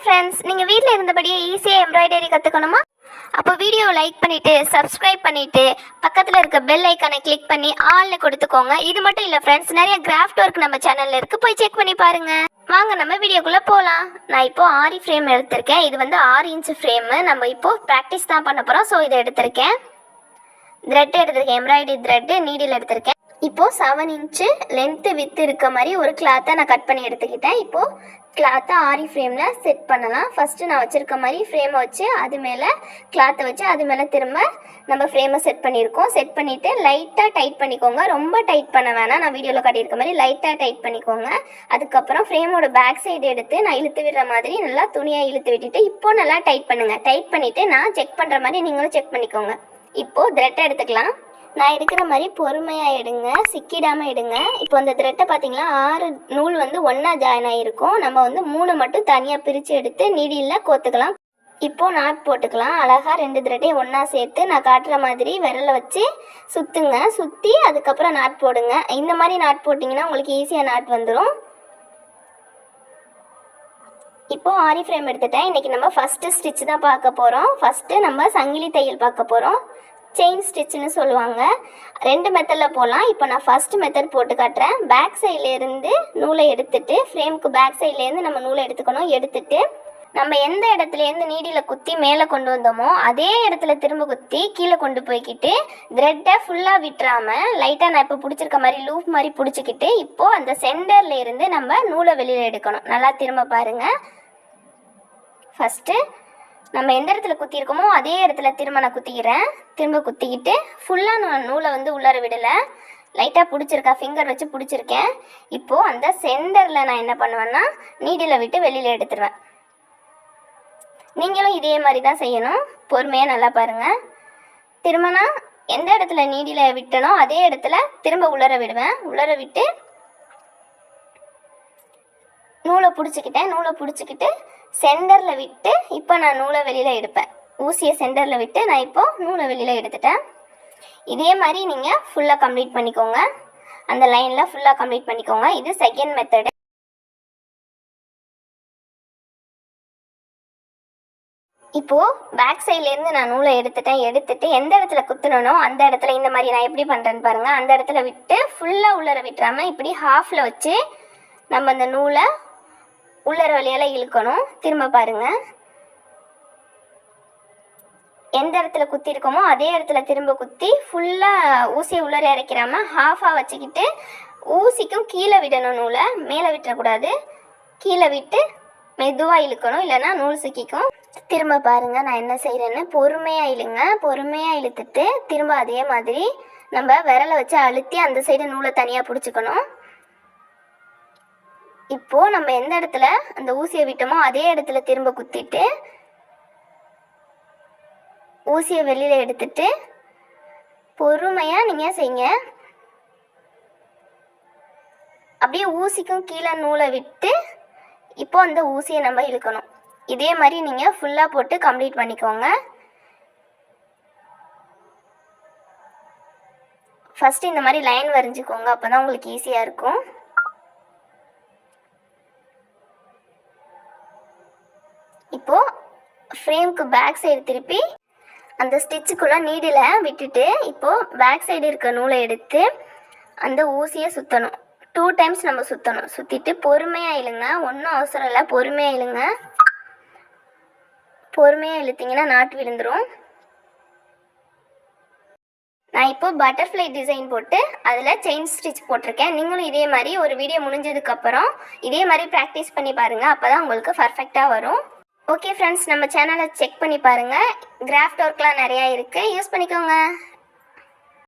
Friends, நீங்கள் வீட்டில் இருந்தபடியே ஈஸியாக எம்ப்ராய்டரி கற்றுக்கணுமா? அப்போ வீடியோவை லைக் பண்ணிவிட்டு சப்ஸ்கிரைப் பண்ணிவிட்டு பக்கத்தில் இருக்க பெல் ஐக்கானை கிளிக் பண்ணி ஆல்னு கொடுத்துக்கோங்க. இது மட்டும் இல்லை ஃப்ரெண்ட்ஸ், நிறைய கிராஃப்ட் ஒர்க் நம்ம சேனலில் இருக்குது, போய் செக் பண்ணி பாருங்கள். வாங்க நம்ம வீடியோக்குள்ளே போகலாம். நான் இப்போது ஆரி ஃப்ரேம் எடுத்திருக்கேன். இது வந்து 6 இன்ச் ஃப்ரேமு. நம்ம இப்போது ப்ராக்டிஸ் தான் பண்ண போகிறோம். ஸோ இதை எடுத்திருக்கேன். த்ரெட் எடுத்திருக்கேன், எம்ப்ராய்டரி த்ரெட்டு, நீடில் எடுத்திருக்கேன். இப்போது 7 இன்ச்சு லென்த்து வித்து இருக்க மாதிரி ஒரு கிளாத்தை நான் கட் பண்ணி எடுத்துக்கிட்டேன். இப்போது கிளாத்தை ஆரி ஃப்ரேமில் செட் பண்ணலாம். ஃபஸ்ட்டு நான் வச்சுருக்க மாதிரி ஃப்ரேமை வச்சு அது மேலே கிளாத்தை வச்சு அது மேலே திரும்ப நம்ம ஃப்ரேமை செட் பண்ணியிருக்கோம். செட் பண்ணிவிட்டு லைட்டாக டைட் பண்ணிக்கோங்க. ரொம்ப டைட் பண்ண வேணாம். நான் வீடியோவில் காட்டியிருக்க மாதிரி லைட்டாக டைட் பண்ணிக்கோங்க. அதுக்கப்புறம் ஃப்ரேமோட பேக் சைடு எடுத்து நான் இழுத்து விடுற மாதிரி நல்லா துணியாக இழுத்து விட்டுட்டு இப்போது நல்லா டைட் பண்ணுங்கள். டைட் பண்ணிவிட்டு நான் செக் பண்ணுற மாதிரி நீங்களும் செக் பண்ணிக்கோங்க. இப்போது த்ரெட்டை எடுத்துக்கலாம். நான் எடுக்கிற மாதிரி பொறுமையாக எடுங்க, சிக்கிடாமல் எடுங்க. இப்போ அந்த த்ரெட்டை பார்த்தீங்களா, 6 நூல் வந்து ஒன்றா ஜாயின் ஆகிருக்கும். நம்ம வந்து 3 மட்டும் தனியாக பிரித்து எடுத்து நீடியில் கோத்துக்கலாம். இப்போது நாட் போட்டுக்கலாம். அழகாக 2 த்ரெட்டையும் ஒன்றா சேர்த்து நான் காட்டுற மாதிரி விரலை வச்சு சுற்றுங்க. சுற்றி அதுக்கப்புறம் நாட் போடுங்க. இந்த மாதிரி நாட் போட்டிங்கன்னா உங்களுக்கு ஈஸியாக நாட் வந்துடும். இப்போது ஆரி ஃப்ரேம் எடுத்துட்டேன். இன்றைக்கி நம்ம ஃபஸ்ட்டு ஸ்டிச் தான் பார்க்க போகிறோம். ஃபஸ்ட்டு நம்ம சங்கிலி தையல் பார்க்க போகிறோம். செயின் ஸ்டிச்சுன்னு சொல்லுவாங்க. 2 மெத்தடில் போகலாம். இப்போ நான் ஃபஸ்ட்டு மெத்தட் போட்டு காட்டுறேன். பேக் சைட்லேருந்து நூலை எடுத்துட்டு ஃப்ரேமுக்கு பேக் சைட்லேருந்து நம்ம நூலை எடுத்துக்கணும். எடுத்துட்டு நம்ம எந்த இடத்துலேருந்து நீடியில் குத்தி மேலே கொண்டு வந்தோமோ அதே இடத்துல திரும்ப குத்தி கீழே கொண்டு போய்கிட்டு த்ரெட்டை ஃபுல்லாக விட்டுறாமல் லைட்டாக நான் இப்போ பிடிச்சிருக்க மாதிரி லூப் மாதிரி பிடிச்சிக்கிட்டு இப்போது அந்த சென்டரில் இருந்து நம்ம நூலை வெளியில் எடுக்கணும். நல்லா திரும்ப பாருங்கள். ஃபஸ்ட்டு நம்ம எந்த இடத்துல குத்திருக்கோமோ அதே இடத்துல திரும்ப நான் குத்திக்கிறேன். திரும்ப குத்திக்கிட்டு ஃபுல்லாக நான் நூலை வந்து உள்ளார விடலை, லைட்டாக பிடிச்சிருக்கேன், ஃபிங்கர் வச்சு பிடிச்சிருக்கேன். இப்போது அந்த சென்டரில் நான் என்ன பண்ணுவேன்னா நீடில் விட்டு வெளியில் எடுத்துருவேன். நீங்களும் இதே மாதிரி தான் செய்யணும். பொறுமையாக நல்லா பாருங்கள். திரும்ப நான் எந்த இடத்துல நீடில் விட்டனோ அதே இடத்துல திரும்ப உள்ளார விடுவேன். உள்ளார விட்டு நூலை பிடிச்சிக்கிட்டு சென்டரில் விட்டு இப்போ நான் நூலை வெளியில் எடுப்பேன். ஊசியை சென்டரில் விட்டு நான் இப்போது நூலை வெளியில் எடுத்துட்டேன். இதே மாதிரி நீங்கள் ஃபுல்லாக கம்ப்ளீட் பண்ணிக்கோங்க. அந்த லைனில் ஃபுல்லாக கம்ப்ளீட் பண்ணிக்கோங்க. இது செகண்ட் மெத்தடு. இப்போது பேக் சைட்லேருந்து நான் நூலை எடுத்துட்டு எந்த இடத்துல குத்துனனோ அந்த இடத்துல இந்த மாதிரி நான் எப்படி பண்ணுறேன்னு பாருங்கள். அந்த இடத்துல விட்டு ஃபுல்லாக உள்ளர விட்டுறாமல் இப்படி ஹாஃபில் வச்சு நம்ம அந்த நூலை உள்ளர வழியால் இழுக்கணும். திரும்ப பாருங்கள். எந்த இடத்துல குத்திருக்கோமோ அதே இடத்துல திரும்ப குத்தி ஃபுல்லாக ஊசியை உள்ளர இறக்கிறாமல் ஹாஃபாக வச்சுக்கிட்டு ஊசிக்கும் கீழே விடணும். நூலை மேலே விட்டுறக்கூடாது, கீழே விட்டு மெதுவாக இழுக்கணும், இல்லைன்னா நூல் சிக்கிக்கும். திரும்ப பாருங்கள் நான் என்ன செய்கிறேன்னு. பொறுமையாக இழுங்க. பொறுமையாக இழுத்துட்டு திரும்ப அதே மாதிரி நம்ம விரலை வச்சு அழுத்தி அந்த சைடு நூலை தனியாக பிடிச்சிக்கணும். இப்போது நம்ம எந்த இடத்துல அந்த ஊசியை விட்டோமோ அதே இடத்துல திரும்ப குத்திட்டு ஊசியை வெளியில் எடுத்துட்டு பொறுமையாக நீங்கள் செய்யுங்க. அப்படியே ஊசிக்கும் கீழே நூலை விட்டு இப்போ அந்த ஊசியை நம்ம இழுக்கணும். இதே மாதிரி நீங்கள் ஃபுல்லாக போட்டு கம்ப்ளீட் பண்ணிக்கோங்க. ஃபஸ்ட்டு இந்த மாதிரி லைன் வரைஞ்சிக்கோங்க, அப்போ தான் உங்களுக்கு ஈஸியாக இருக்கும். இப்போது ஃப்ரேமுக்கு பேக் சைடு திருப்பி அந்த ஸ்டிச்சுக்குள்ளே நீடில் விட்டுட்டு இப்போது பேக் சைடு இருக்க நூலை எடுத்து அந்த ஊசியை சுற்றணும். 2 டைம்ஸ் நம்ம சுற்றணும். சுற்றிட்டு பொறுமையாக இழுங்க. ஒன்றும் அவசரம் இல்லை, பொறுமையாக இழுங்க. பொறுமையாக இழுத்திங்கன்னா நாட்டு விழுந்துடும். நான் இப்போது பட்டர்ஃப்ளை டிசைன் போட்டு அதில் செயின் ஸ்டிச் போட்டிருக்கேன். நீங்களும் இதே மாதிரி ஒரு வீடியோ முடிஞ்சதுக்கப்புறம் இதே மாதிரி ப்ராக்டிஸ் பண்ணி பாருங்கள். அப்போ தான் உங்களுக்கு பர்ஃபெக்டாக வரும். ஓகே ஃப்ரெண்ட்ஸ், நம்ம சேனலை செக் பண்ணி பாருங்கள். கிராஃப்ட் ஒர்க்லாம் நிறையா இருக்குது, யூஸ் பண்ணிக்கோங்க.